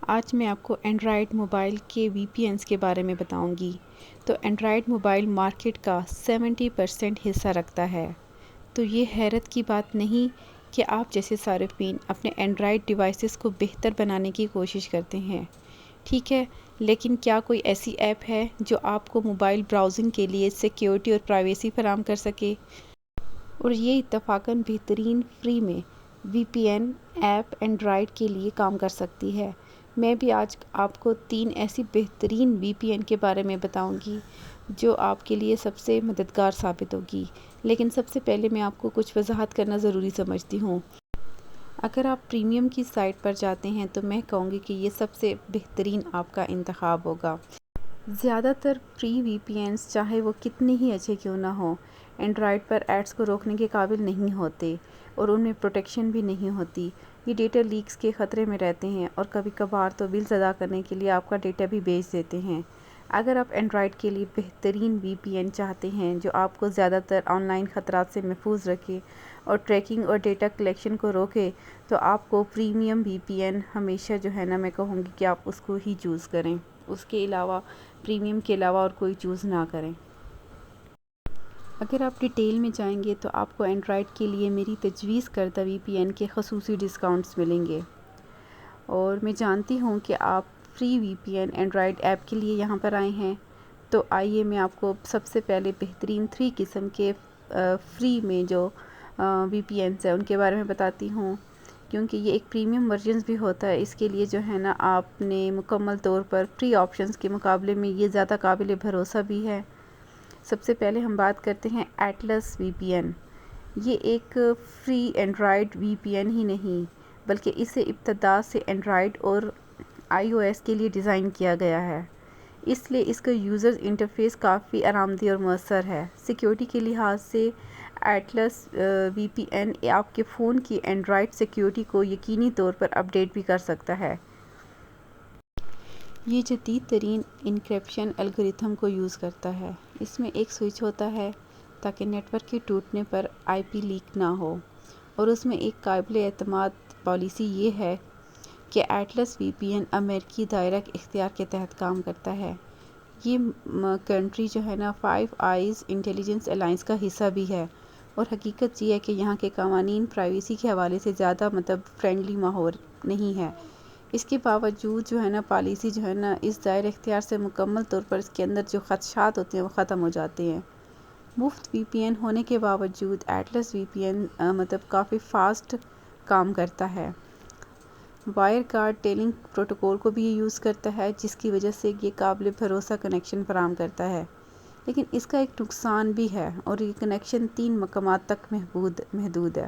آج میں آپ کو اینڈرائڈ موبائل کے وی پی اینس کے بارے میں بتاؤں گی۔ تو اینڈرائڈ موبائل مارکیٹ کا 70% حصہ رکھتا ہے۔ تو یہ حیرت کی بات نہیں کہ آپ جیسے صارفین اپنے اینڈرائڈ ڈیوائسز کو بہتر بنانے کی کوشش کرتے ہیں، ٹھیک ہے، لیکن کیا کوئی ایسی ایپ ہے جو آپ کو موبائل براؤزنگ کے لیے سیکیورٹی اور پرائیویسی فراہم کر سکے؟ اور یہ اتفاقاً بہترین فری میں وی پی این ایپ اینڈرائڈ کے لیے کام کر سکتی ہے۔ میں بھی آج آپ کو 3 ایسی بہترین وی پی این کے بارے میں بتاؤں گی جو آپ کے لیے سب سے مددگار ثابت ہوگی، لیکن سب سے پہلے میں آپ کو کچھ وضاحت کرنا ضروری سمجھتی ہوں۔ اگر آپ پریمیم کی سائٹ پر جاتے ہیں تو میں کہوں گی کہ یہ سب سے بہترین آپ کا انتخاب ہوگا۔ زیادہ تر فری وی پی اینس چاہے وہ کتنے ہی اچھے کیوں نہ ہوں، اینڈرائڈ پر ایڈز کو روکنے کے قابل نہیں ہوتے اور ان میں پروٹیکشن بھی نہیں ہوتی۔ یہ ڈیٹا لیکس کے خطرے میں رہتے ہیں اور کبھی کبھار تو بلز ادا کرنے کے لیے آپ کا ڈیٹا بھی بیچ دیتے ہیں۔ اگر آپ اینڈرائڈ کے لیے بہترین وی پی این چاہتے ہیں جو آپ کو زیادہ تر آن لائن خطرات سے محفوظ رکھے اور ٹریکنگ اور ڈیٹا کلیکشن کو روکے، تو آپ کو پریمیم وی پی این ہمیشہ جو ہے نا میں کہوں گی کہ آپ اس کو ہی چوز کریں، اس کے علاوہ پریمیم کے علاوہ اور کوئی چوز نہ کریں۔ اگر آپ ڈیٹیل میں جائیں گے تو آپ کو اینڈرائڈ کے لیے میری تجویز کردہ وی پی این کے خصوصی ڈسکاؤنٹس ملیں گے، اور میں جانتی ہوں کہ آپ فری وی پی این اینڈرائڈ ایپ کے لیے یہاں پر آئے ہیں، تو آئیے میں آپ کو سب سے پہلے بہترین 3 قسم کے فری میں جو وی پی اینس ہیں ان کے بارے میں بتاتی ہوں، کیونکہ یہ ایک پریمیم ورژنز بھی ہوتا ہے۔ اس کے لیے جو ہے نا آپ نے مکمل طور پر فری آپشنز کے مقابلے میں یہ زیادہ قابل بھروسہ بھی ہے۔ سب سے پہلے ہم بات کرتے ہیں ایٹلس وی پی این۔ یہ ایک فری اینڈرائڈ وی پی این ہی نہیں بلکہ اسے ابتدا سے اینڈرائڈ اور آئی او ایس کے لیے ڈیزائن کیا گیا ہے، اس لیے اس کا یوزر انٹرفیس کافی آرام دہ اور مؤثر ہے۔ سیکیورٹی کے لحاظ سے ایٹلس وی پی این آپ کے فون کی اینڈرائڈ سیکیورٹی کو یقینی طور پر اپ ڈیٹ بھی کر سکتا ہے۔ یہ جدید ترین انکرپشن الگورتھم کو یوز کرتا ہے۔ اس میں ایک سوئچ ہوتا ہے تاکہ نیٹ ورک کے ٹوٹنے پر آئی پی لیک نہ ہو، اور اس میں ایک قابل اعتماد پالیسی یہ ہے کہ ایٹلس وی پی این امریکی دائرہ اختیار کے تحت کام کرتا ہے۔ یہ کنٹری جو ہے نا فائیو آئیز انٹیلیجنس الائنس کا حصہ بھی ہے، اور حقیقت یہ ہے کہ یہاں کے قوانین پرائیویسی کے حوالے سے زیادہ فرینڈلی ماحول نہیں ہے۔ اس کے باوجود جو ہے نا پالیسی جو ہے نا اس دائرہ اختیار سے مکمل طور پر اس کے اندر جو خدشات ہوتے ہیں وہ ختم ہو جاتے ہیں۔ مفت وی پی این ہونے کے باوجود ایٹلس وی پی این کافی فاسٹ کام کرتا ہے۔ وائر گارڈ ٹیلنگ پروٹوکول کو بھی یہ یوز کرتا ہے، جس کی وجہ سے یہ قابل بھروسہ کنیکشن فراہم کرتا ہے، لیکن اس کا ایک نقصان بھی ہے، اور یہ کنیکشن 3 مقامات تک محدود ہے،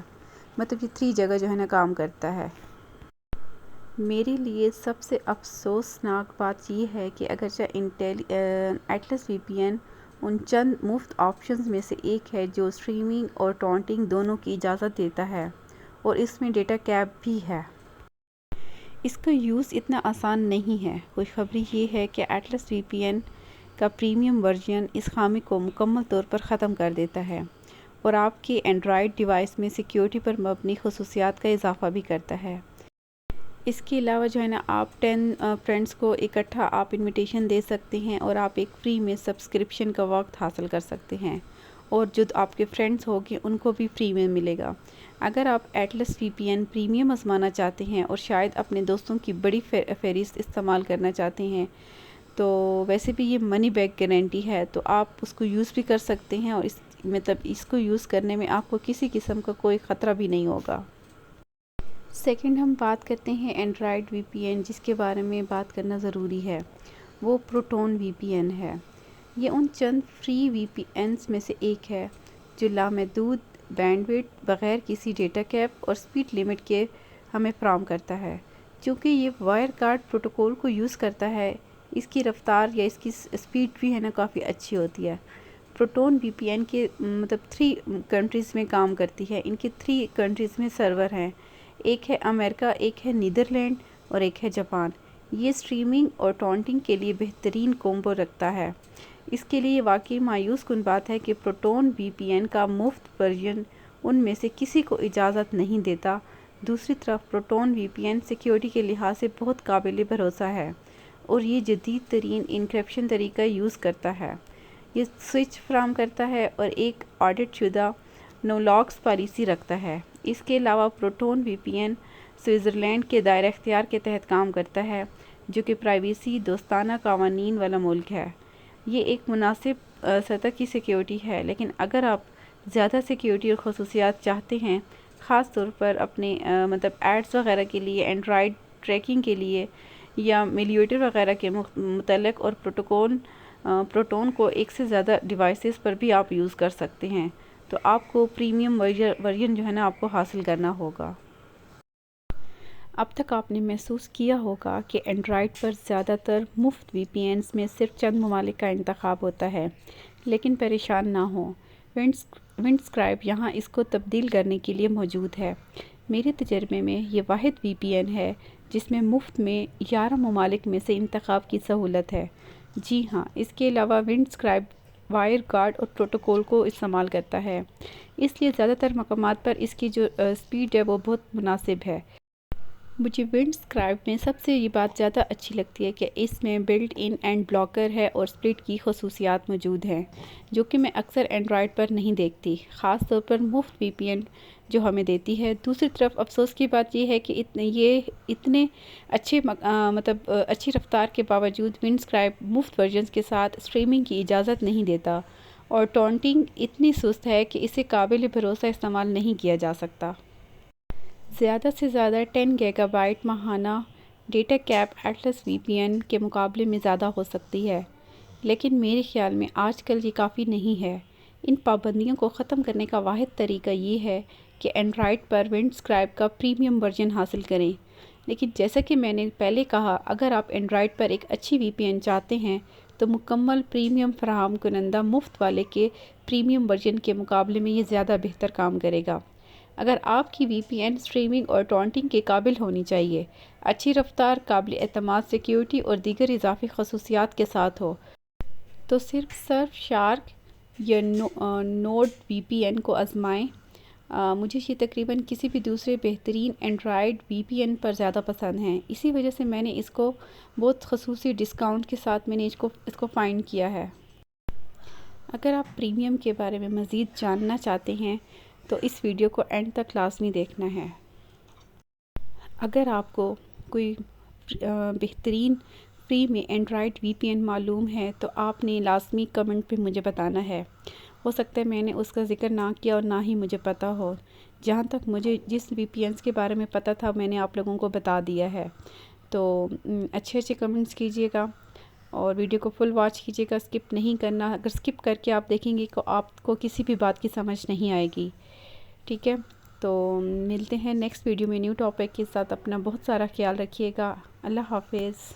یہ 3 جگہ جو ہے نا کام کرتا ہے۔ میرے لیے سب سے افسوسناک بات یہ ہے کہ اگرچہ ایٹلس وی پی این ان چند مفت آپشنز میں سے ایک ہے جو اسٹریمنگ اور ٹارنٹنگ دونوں کی اجازت دیتا ہے، اور اس میں ڈیٹا کیپ بھی ہے، اس کا یوز اتنا آسان نہیں ہے۔ خوشخبری یہ ہے کہ ایٹلس وی پی این کا پریمیم ورژن اس خامی کو مکمل طور پر ختم کر دیتا ہے، اور آپ کے اینڈرائڈ ڈیوائس میں سیکیورٹی پر مبنی خصوصیات کا اضافہ بھی کرتا ہے۔ اس کے علاوہ جو ہے نا آپ 10 فرینڈز کو اکٹھا آپ انویٹیشن دے سکتے ہیں، اور آپ ایک فری میں سبسکرپشن کا وقت حاصل کر سکتے ہیں، اور جو آپ کے فرینڈز ہوگے ان کو بھی فری میں ملے گا۔ اگر آپ ایٹلس وی پی این پریمیم آزمانا چاہتے ہیں اور شاید اپنے دوستوں کی بڑی فہرست استعمال کرنا چاہتے ہیں، تو ویسے بھی یہ منی بیک گارنٹی ہے، تو آپ اس کو یوز بھی کر سکتے ہیں، اور اس کو یوز کرنے میں آپ کو کسی قسم کا کوئی خطرہ بھی نہیں ہوگا۔ سیکنڈ ہم بات کرتے ہیں اینڈرائڈ وی پی این، جس کے بارے میں بات کرنا ضروری ہے، وہ پروٹون وی پی این ہے۔ یہ ان چند فری وی پی اینس میں سے ایک ہے جو لامحدود بینڈ وڈتھ بغیر کسی ڈیٹا کیپ اور سپیڈ لمٹ کے ہمیں فراہم کرتا ہے۔ چونکہ یہ وائر گارڈ پروٹوکول کو یوز کرتا ہے، اس کی رفتار یا اس کی سپیڈ بھی ہے نا کافی اچھی ہوتی ہے۔ پروٹون وی پی این کے 3 کنٹریز میں کام کرتی ہے۔ ان کے 3 کنٹریز میں سرور ہیں، ایک ہے امریکہ، ایک ہے نیدرلینڈ اور ایک ہے جاپان۔ یہ اسٹریمنگ اور ٹارنٹنگ کے لیے بہترین کومبو رکھتا ہے۔ اس کے لیے واقعی مایوس کن بات ہے کہ پروٹون وی پی این کا مفت ورژن ان میں سے کسی کو اجازت نہیں دیتا دوسری طرف پروٹون VPN سیکیورٹی کے لحاظ سے بہت قابل بھروسہ ہے اور یہ جدید ترین انکرپشن طریقہ یوز کرتا ہے۔ یہ سوئچ فراہم کرتا ہے اور ایک آڈٹ شدہ نو لاگز پالیسی رکھتا ہے۔ اس کے علاوہ پروٹون VPN سوئٹزرلینڈ کے دائرہ اختیار کے تحت کام کرتا ہے، جو کہ پرائیویسی دوستانہ قوانین والا ملک ہے۔ یہ ایک مناسب سطح کی سیکیورٹی ہے، لیکن اگر آپ زیادہ سیکیورٹی اور خصوصیات چاہتے ہیں، خاص طور پر اپنے ایڈز وغیرہ کے لیے، اینڈرائیڈ ٹریکنگ کے لیے یا میلیویٹر وغیرہ کے متعلق، اور پروٹون کو ایک سے زیادہ ڈیوائسز پر بھی آپ یوز کر سکتے ہیں، تو آپ کو پریمیم ورژن جو ہے نا آپ کو حاصل کرنا ہوگا۔ اب تک آپ نے محسوس کیا ہوگا کہ اینڈرائیڈ پر زیادہ تر مفت VPNs میں صرف چند ممالک کا انتخاب ہوتا ہے، لیکن پریشان نہ ہوں، ونڈسکرائب یہاں اس کو تبدیل کرنے کے لیے موجود ہے۔ میرے تجربے میں یہ واحد VPN ہے جس میں مفت میں 11 ممالک میں سے انتخاب کی سہولت ہے۔ جی ہاں، اس کے علاوہ ونڈسکرائب وائر گارڈ اور پروٹوکول کو استعمال کرتا ہے، اس لیے زیادہ تر مقامات پر اس کی جو سپیڈ ہے وہ بہت مناسب ہے۔ مجھے ونڈسکرائب میں سب سے یہ بات زیادہ اچھی لگتی ہے کہ اس میں بلٹ ان اینڈ بلاکر ہے اور سپلٹ کی خصوصیات موجود ہیں، جو کہ میں اکثر اینڈرائیڈ پر نہیں دیکھتی، خاص طور پر مفت VPN جو ہمیں دیتی ہے۔ دوسری طرف افسوس کی بات یہ ہے کہ یہ اتنے اچھی رفتار کے باوجود ونڈسکرائب مفت ورژنز کے ساتھ اسٹریمنگ کی اجازت نہیں دیتا، اور ٹونٹنگ اتنی سست ہے کہ اسے قابل بھروسہ استعمال نہیں کیا جا سکتا۔ زیادہ سے زیادہ 10 گیگا بائٹ ماہانہ ڈیٹا کیپ ایٹلس VPN کے مقابلے میں زیادہ ہو سکتی ہے، لیکن میرے خیال میں آج کل یہ کافی نہیں ہے۔ ان پابندیوں کو ختم کرنے کا واحد طریقہ یہ ہے کہ اینڈرائیڈ پر ونڈسکرائب کا پریمیم ورژن حاصل کریں، لیکن جیسا کہ میں نے پہلے کہا، اگر آپ اینڈرائیڈ پر ایک اچھی VPN چاہتے ہیں تو مکمل پریمیم فراہم کنندہ مفت والے کے پریمیم ورژن کے مقابلے میں یہ زیادہ بہتر کام کرے گا۔ اگر آپ کی VPN اسٹریمنگ اور ٹونٹنگ کے قابل ہونی چاہیے، اچھی رفتار، قابل اعتماد سیکیورٹی اور دیگر اضافی خصوصیات کے ساتھ ہو، تو صرف سرف شارک یا نورڈ VPN کو آزمائیں۔ مجھے یہ تقریباً کسی بھی دوسرے بہترین اینڈرائیڈ VPN پر زیادہ پسند ہیں، اسی وجہ سے میں نے اس کو بہت خصوصی ڈسکاؤنٹ کے ساتھ میں نے اس کو فائنڈ کیا ہے۔ اگر آپ پریمیم کے بارے میں مزید جاننا چاہتے ہیں تو اس ویڈیو کو اینڈ تک لازمی دیکھنا ہے۔ اگر آپ کو کوئی بہترین فری میں اینڈرائیڈ VPN معلوم ہے تو آپ نے لازمی کمنٹ پہ مجھے بتانا ہے۔ ہو سکتا ہے میں نے اس کا ذکر نہ کیا اور نہ ہی مجھے پتہ ہو۔ جہاں تک مجھے جس VPNs کے بارے میں پتہ تھا میں نے آپ لوگوں کو بتا دیا ہے، تو اچھے کمنٹس کیجیے گا اور ویڈیو کو فل واچ کیجیے گا، اسکپ نہیں کرنا۔ اگر اسکپ کر کے آپ دیکھیں گے تو آپ کو کسی بھی بات کی سمجھ نہیں آئے گی، ٹھیک ہے؟ تو ملتے ہیں نیکسٹ ویڈیو میں نیو ٹاپک کے ساتھ۔ اپنا بہت سارا خیال رکھیے گا۔ اللہ حافظ۔